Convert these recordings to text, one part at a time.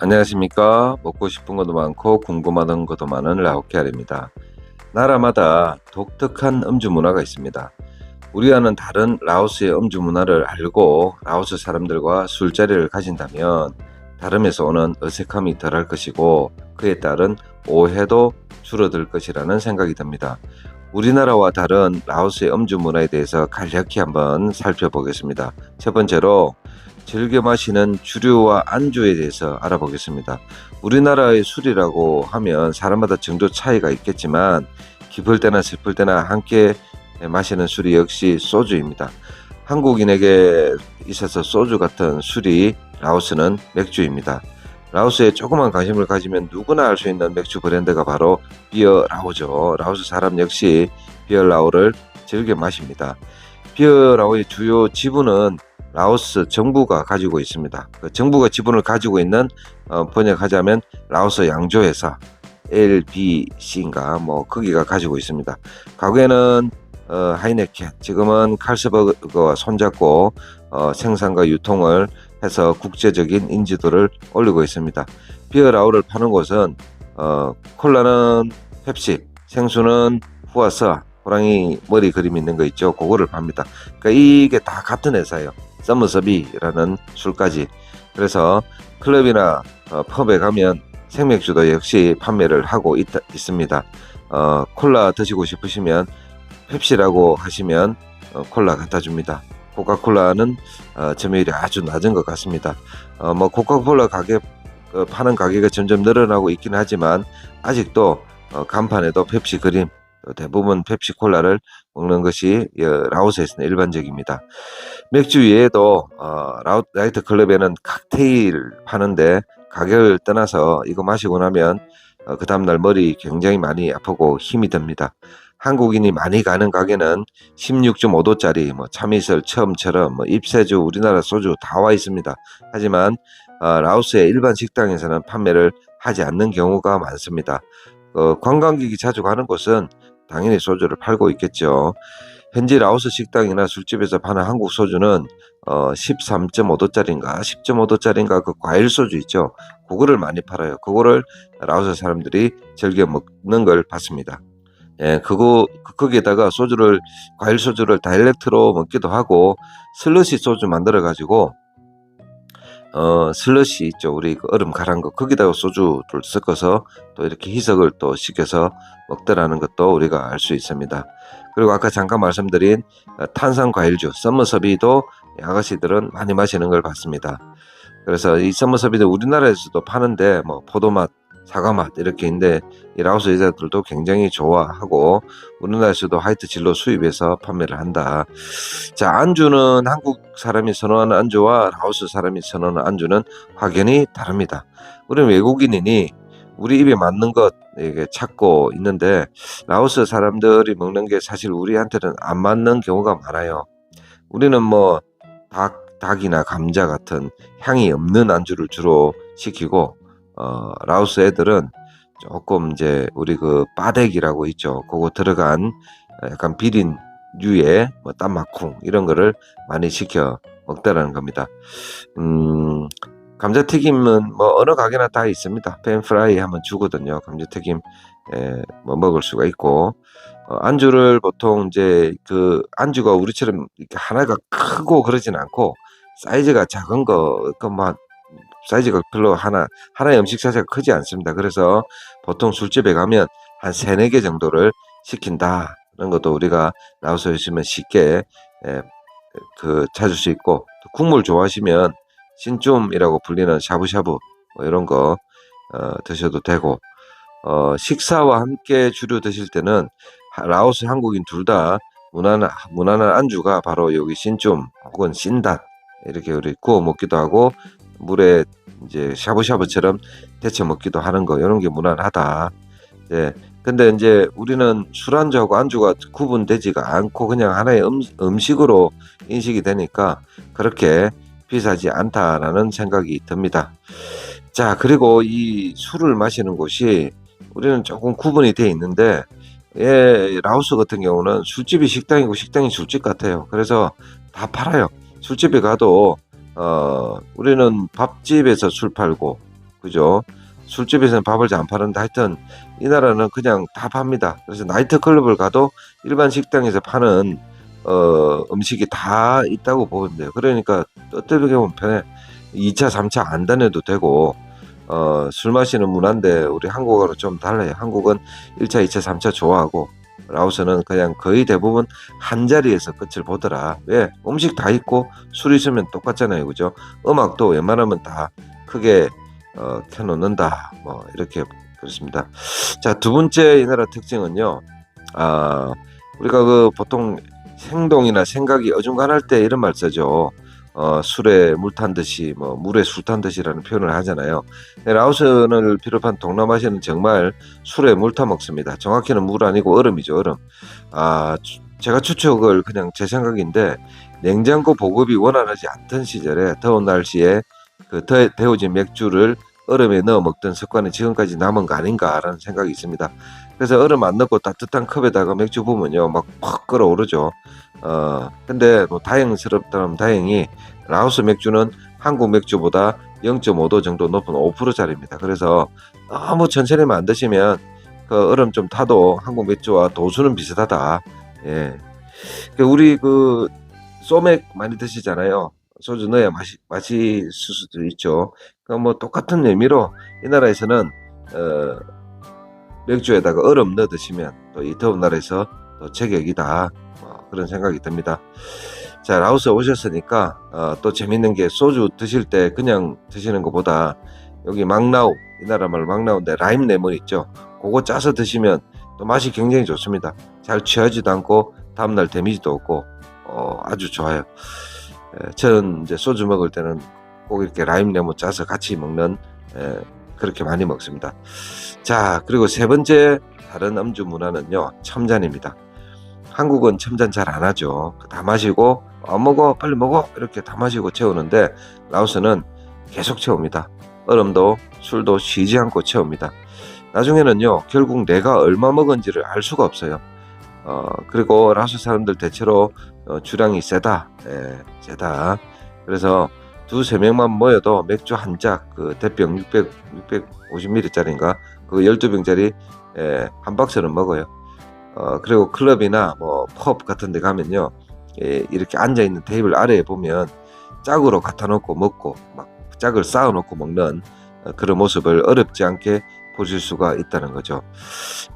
안녕하십니까. 먹고 싶은 것도 많고 궁금한 것도 많은 라오케알입니다. 나라마다 독특한 음주 문화가 있습니다. 우리와는 다른 라오스의 음주 문화를 알고 라오스 사람들과 술자리를 가진다면 다름에서 오는 어색함이 덜할 것이고 그에 따른 오해도 줄어들 것이라는 생각이 듭니다. 우리나라와 다른 라오스의 음주 문화에 대해서 간략히 한번 살펴보겠습니다. 첫 번째로 즐겨 마시는 주류와 안주에 대해서 알아보겠습니다. 우리나라의 술이라고 하면 사람마다 정도 차이가 있겠지만 기쁠 때나 슬플 때나 함께 마시는 술이 역시 소주입니다. 한국인에게 있어서 소주 같은 술이 라오스는 맥주입니다. 라오스에 조그만 관심을 가지면 누구나 알 수 있는 맥주 브랜드가 바로 비어라오죠. 라오스 사람 역시 비어라오를 즐겨 마십니다. 비어라오의 주요 지분은 라오스 정부가 가지고 있습니다. 그 정부가 지분을 가지고 있는 번역하자면 라오스 양조회사 LBC인가 거기가 가지고 있습니다. 과거에는 하이네켄, 지금은 칼스버거와 손잡고 생산과 유통을 해서 국제적인 인지도를 올리고 있습니다. 비어라오를 파는 곳은 콜라는 펩시, 생수는 후아서, 호랑이 머리 그림 있는 거 있죠. 그거를 팝니다. 그러니까 이게 다 같은 회사예요. 서머서비라는 술까지. 그래서 클럽이나 펍에 가면 생맥주도 역시 판매를 하고 있습니다. 콜라 드시고 싶으시면 펩시라고 하시면 콜라 갖다 줍니다. 코카콜라는 점유율이 아주 낮은 것 같습니다. 코카콜라 가격 파는 가격이 점점 늘어나고 있긴 하지만 아직도 간판에도 펩시 그림, 대부분 펩시콜라를 먹는 것이 라오스에서는 일반적입니다. 맥주 외에도 라이트 클럽에는 칵테일 파는데 가격을 떠나서 이거 마시고 나면 그 다음날 머리 굉장히 많이 아프고 힘이 듭니다. 한국인이 많이 가는 가게는 16.5도짜리 참이슬, 처음처럼 입새주, 우리나라 소주 다 와 있습니다. 하지만 라오스의 일반 식당에서는 판매를 하지 않는 경우가 많습니다. 관광객이 자주 가는 곳은 당연히 소주를 팔고 있겠죠. 현지 라오스 식당이나 술집에서 파는 한국 소주는 13.5도짜리인가 10.5도짜리인가 그 과일 소주 있죠. 그거를 많이 팔아요. 그거를 라오스 사람들이 즐겨 먹는 걸 봤습니다. 예, 거기에다가 과일 소주를 다이렉트로 먹기도 하고, 슬러시 소주 만들어가지고, 슬러시 있죠. 우리 그 얼음 가란 거, 거기다가 소주를 섞어서 또 이렇게 희석을 또 시켜서 먹더라는 것도 우리가 알 수 있습니다. 그리고 아까 잠깐 말씀드린 탄산 과일주, 썸머서비도 아가씨들은 많이 마시는 걸 봤습니다. 그래서 이 썸머서비도 우리나라에서도 파는데, 포도맛, 사과맛 이렇게 있는데 이 라오스 여자들도 굉장히 좋아하고 우리나라에서도 화이트 진로 수입해서 판매를 한다. 자, 안주는 한국 사람이 선호하는 안주와 라오스 사람이 선호하는 안주는 확연히 다릅니다. 우리는 외국인이니 우리 입에 맞는 것 이게 찾고 있는데 라오스 사람들이 먹는 게 사실 우리한테는 안 맞는 경우가 많아요. 우리는 닭이나 감자 같은 향이 없는 안주를 주로 시키고 라오스 애들은 조금 이제 우리 그 빠데기라고 있죠. 그거 들어간 약간 비린 류의 땀마쿵 이런 거를 많이 시켜 먹다라는 겁니다. 감자튀김은 어느 가게나 다 있습니다. 팬프라이 하면 주거든요. 감자튀김 먹을 수가 있고 안주를 보통 이제 그 안주가 우리처럼 이렇게 하나가 크고 그러진 않고 사이즈가 작은 거 사이즈가 별로 하나의 음식 자체가 크지 않습니다. 그래서 보통 술집에 가면 한 3-4개 정도를 시킨다는 것도 우리가 라오스에 있으면 쉽게 찾을 수 있고, 또 국물 좋아하시면 신쫌이라고 불리는 샤브샤브 이런 거 드셔도 되고, 식사와 함께 주류 드실 때는 라오스 한국인 둘 다 무난한 안주가 바로 여기 신쫌 혹은 신닷 이렇게 우리 구워 먹기도 하고 물에 이제 샤브샤브처럼 데쳐 먹기도 하는 거 이런 게 무난하다. 예. 근데 이제 우리는 술안주하고 안주가 구분되지가 않고 그냥 하나의 음식으로 인식이 되니까 그렇게 비싸지 않다라는 생각이 듭니다. 자, 그리고 이 술을 마시는 곳이 우리는 조금 구분이 돼 있는데 라오스 같은 경우는 술집이 식당이고 식당이 술집 같아요. 그래서 다 팔아요. 술집에 가도 우리는 밥집에서 술 팔고 그죠? 술집에서는 밥을 잘 안 파는데 하여튼 이 나라는 그냥 다 팝니다. 그래서 나이트클럽을 가도 일반 식당에서 파는 음식이 다 있다고 보면 돼요. 그러니까 어떻게 보면 편해. 2차, 3차 안 다녀도 되고 술 마시는 문화인데 우리 한국하고 좀 달라요. 한국은 1차, 2차, 3차 좋아하고 라오스는 그냥 거의 대부분 한 자리에서 끝을 보더라. 왜? 음식 다 있고 술 있으면 똑같잖아요. 그죠? 음악도 웬만하면 다 크게 켜놓는다. 뭐 이렇게 그렇습니다. 자, 두 번째 이 나라 특징은요. 아, 우리가 그 보통 행동이나 생각이 어중간할 때 이런 말 쓰죠. 술에 물 탄 듯이 뭐 물에 술 탄 듯이라는 표현을 하잖아요. 라오스를 비롯한 동남아시아는 정말 술에 물 타 먹습니다. 정확히는 물 아니고 얼음이죠, 얼음. 제가 추측을 그냥 제 생각인데 냉장고 보급이 원활하지 않던 시절에 더운 날씨에 그 데워진 맥주를 얼음에 넣어 먹던 습관이 지금까지 남은 거 아닌가라는 생각이 있습니다. 그래서 얼음 안 넣고 따뜻한 컵에다가 맥주 부으면요 막 팍 끓어오르죠. 근데 뭐 다행스럽다면 다행히 라오스 맥주는 한국 맥주보다 0.5도 정도 높은 5%짜리입니다. 그래서 너무 천천히만 안 드시면 그 얼음 좀 타도 한국 맥주와 도수는 비슷하다. 예. 우리 그 소맥 많이 드시잖아요. 소주 넣어야 맛있을 수도 있죠. 뭐 똑같은 의미로 이 나라에서는 맥주에다가 얼음 넣어 드시면 또 이 더운 날에서 또 제격이다. 그런 생각이 듭니다. 자, 라오스 오셨으니까 또 재밌는 게 소주 드실 때 그냥 드시는 것보다 여기 망나우, 이 나라 말로 망나우인데 라임 레몬 있죠. 그거 짜서 드시면 또 맛이 굉장히 좋습니다. 잘 취하지도 않고 다음날 데미지도 없고 아주 좋아요. 저는 이제 소주 먹을 때는 꼭 이렇게 라임 레몬 짜서 같이 먹는 그렇게 많이 먹습니다. 자, 그리고 세 번째 다른 음주 문화는요, 첨잔입니다. 한국은 첨잔 잘 안 하죠. 다 마시고 먹어 빨리 먹어 이렇게 다 마시고 채우는데 라오스는 계속 채웁니다. 얼음도 술도 쉬지 않고 채웁니다. 나중에는요 결국 내가 얼마 먹은지를 알 수가 없어요. 그리고 라오스 사람들 대체로 주량이 세다. 세다. 그래서 두세 명만 모여도 맥주 한 짝, 그 대병 650ml짜리인가 그 12병짜리 한 박스는 먹어요. 그리고 클럽이나 뭐 펍 같은 데 가면요 이렇게 앉아있는 테이블 아래에 보면 짝으로 갖다 놓고 먹고 막 짝을 쌓아 놓고 먹는 그런 모습을 어렵지 않게 보실 수가 있다는 거죠.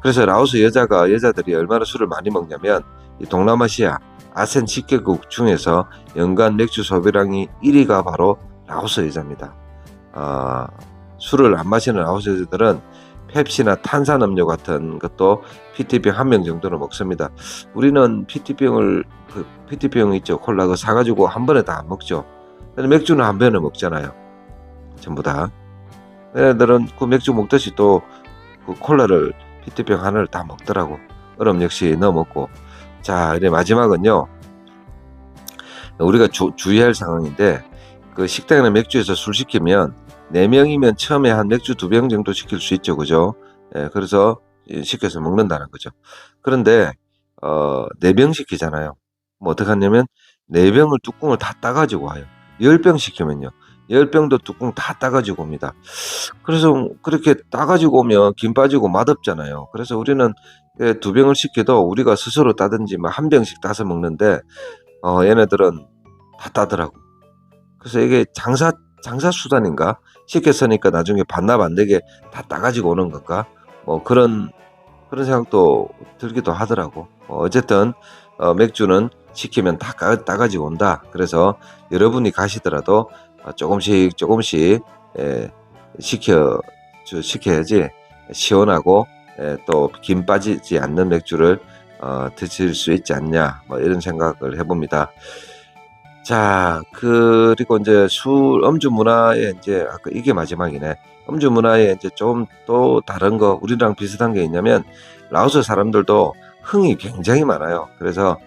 그래서 라오스 여자들이 얼마나 술을 많이 먹냐면 이 동남아시아 아세안 10개국 중에서 연간 맥주 소비량이 1위가 바로 라오스 여자입니다. 술을 안 마시는 라오스 여자들은 펩시나 탄산음료 같은 것도 PT병 한 명 정도는 먹습니다. 우리는 PT병 있죠. 콜라 그거 사가지고 한 번에 다 안 먹죠. 근데 맥주는 한 번에 먹잖아요. 전부 다. 얘네들은 그 맥주 먹듯이 또 그 콜라를 PT병 하나를 다 먹더라고. 얼음 역시 넣어 먹고. 자, 이제 마지막은요. 우리가 주의할 상황인데 그 식당이나 맥주에서 술 시키면 4명이면 처음에 한 맥주 2병 정도 시킬 수 있죠. 그죠? 그래서 시켜서 먹는다는 거죠. 그런데 4병 시키잖아요. 뭐 어떻게 하냐면 4병을 뚜껑을 다 따가지고 와요. 10병 시키면요. 10병도 뚜껑 다 따가지고 옵니다. 그래서 그렇게 따가지고 오면 김 빠지고 맛없잖아요. 그래서 우리는 2병을 시켜도 우리가 스스로 따든지 뭐 1병씩 따서 먹는데 얘네들은 다 따더라고. 그래서 이게 장사 수단인가? 시켰으니까 나중에 반납 안 되게 다 따가지고 오는 건가? 뭐 그런 생각도 들기도 하더라고. 어쨌든 맥주는 시키면 다 따가지고 온다. 그래서 여러분이 가시더라도 조금씩 시켜야지 시원하고 또 김 빠지지 않는 맥주를 드실 수 있지 않냐, 뭐 이런 생각을 해봅니다. 자, 그리고 이제 음주 문화에 이제 아까 이게 마지막이네. 음주 문화에 이제 좀 또 다른 거 우리랑 비슷한 게 있냐면 라오스 사람들도 흥이 굉장히 많아요. 그래서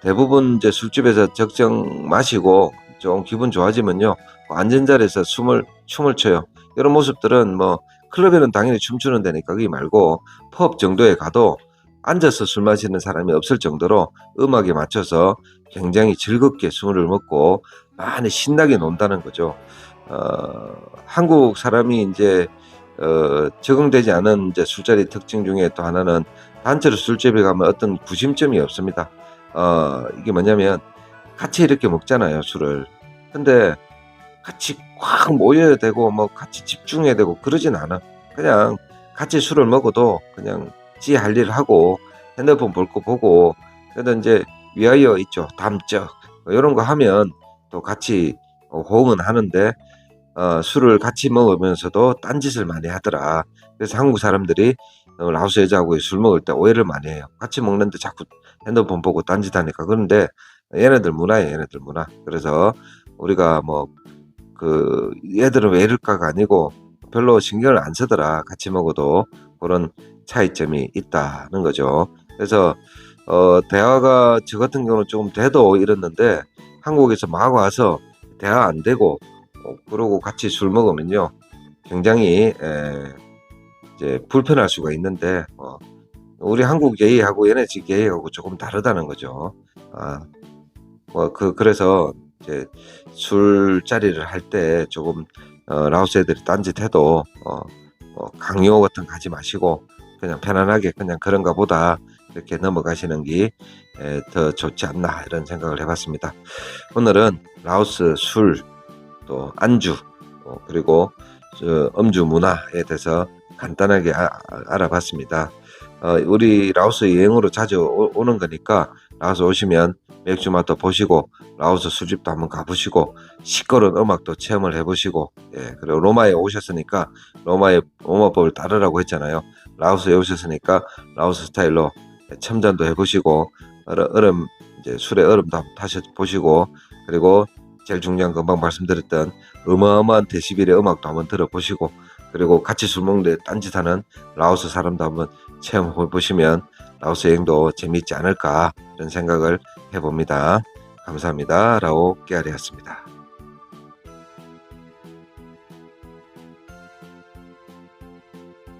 대부분 이제 술집에서 적정 마시고 좀 기분 좋아지면요 앉은 자리에서 춤을 춰요. 이런 모습들은 뭐 클럽에는 당연히 춤추는 데니까 거기 말고 펍 정도에 가도 앉아서 술 마시는 사람이 없을 정도로 음악에 맞춰서 굉장히 즐겁게 술을 먹고 많이 신나게 논다는 거죠. 한국 사람이 이제 적응되지 않은 이제 술자리 특징 중에 또 하나는 단체로 술집에 가면 어떤 구심점이 없습니다. 이게 뭐냐면 같이 이렇게 먹잖아요, 술을. 근데 같이 확 모여야 되고 뭐 같이 집중해야 되고 그러진 않아. 그냥 같이 술을 먹어도 그냥 지 할 일 하고 핸드폰 볼 거 보고, 그래도 이제 위하여 있죠. 담적 요런 거 하면 또 같이 호응은 하는데, 술을 같이 먹으면서도 딴짓을 많이 하더라. 그래서 한국 사람들이 라오스 여자하고 술 먹을 때 오해를 많이 해요. 같이 먹는데 자꾸 핸드폰 보고 딴짓하니까. 그런데 얘네들 문화예요, 얘네들 문화. 그래서 우리가 뭐 얘들은 왜 이럴까가 아니고 별로 신경을 안 쓰더라. 같이 먹어도. 그런 차이점이 있다는 거죠. 그래서 대화가 저 같은 경우는 조금 돼도 이랬는데, 한국에서 막 와서 대화 안 되고 그러고 같이 술 먹으면요 굉장히 이제 불편할 수가 있는데, 우리 한국 예의하고 얘네 집 예의하고 조금 다르다는 거죠. 그래서 이제 술자리를 할 때 조금 라오스 애들이 딴짓해도 강요 같은 거 하지 마시고 그냥 편안하게 그냥 그런가 보다 이렇게 넘어가시는 게 더 좋지 않나, 이런 생각을 해봤습니다. 오늘은 라오스 술, 또 안주, 그리고 음주 문화에 대해서 간단하게 알아봤습니다. 우리 라오스 여행으로 자주 오는 거니까 라오스 오시면 맥주 맛도 보시고 라오스 술집도 한번 가보시고 시끄러운 음악도 체험을 해보시고, 그리고 로마에 오셨으니까 로마의 음악법을 따르라고 했잖아요. 라오스에 오셨으니까 라오스 스타일로 첨잔도 해보시고 얼음 이제 술에 얼음도 한번 타셔 보시고, 그리고 제일 중요한 금방 말씀드렸던 어마어마한 데시벨의 음악도 한번 들어보시고, 그리고 같이 술 먹는데 딴짓하는 라오스 사람도 한번 체험해 보시면 라오스 여행도 재미있지 않을까, 이런 생각을 해봅니다. 감사합니다. 라오 깨알이었습니다.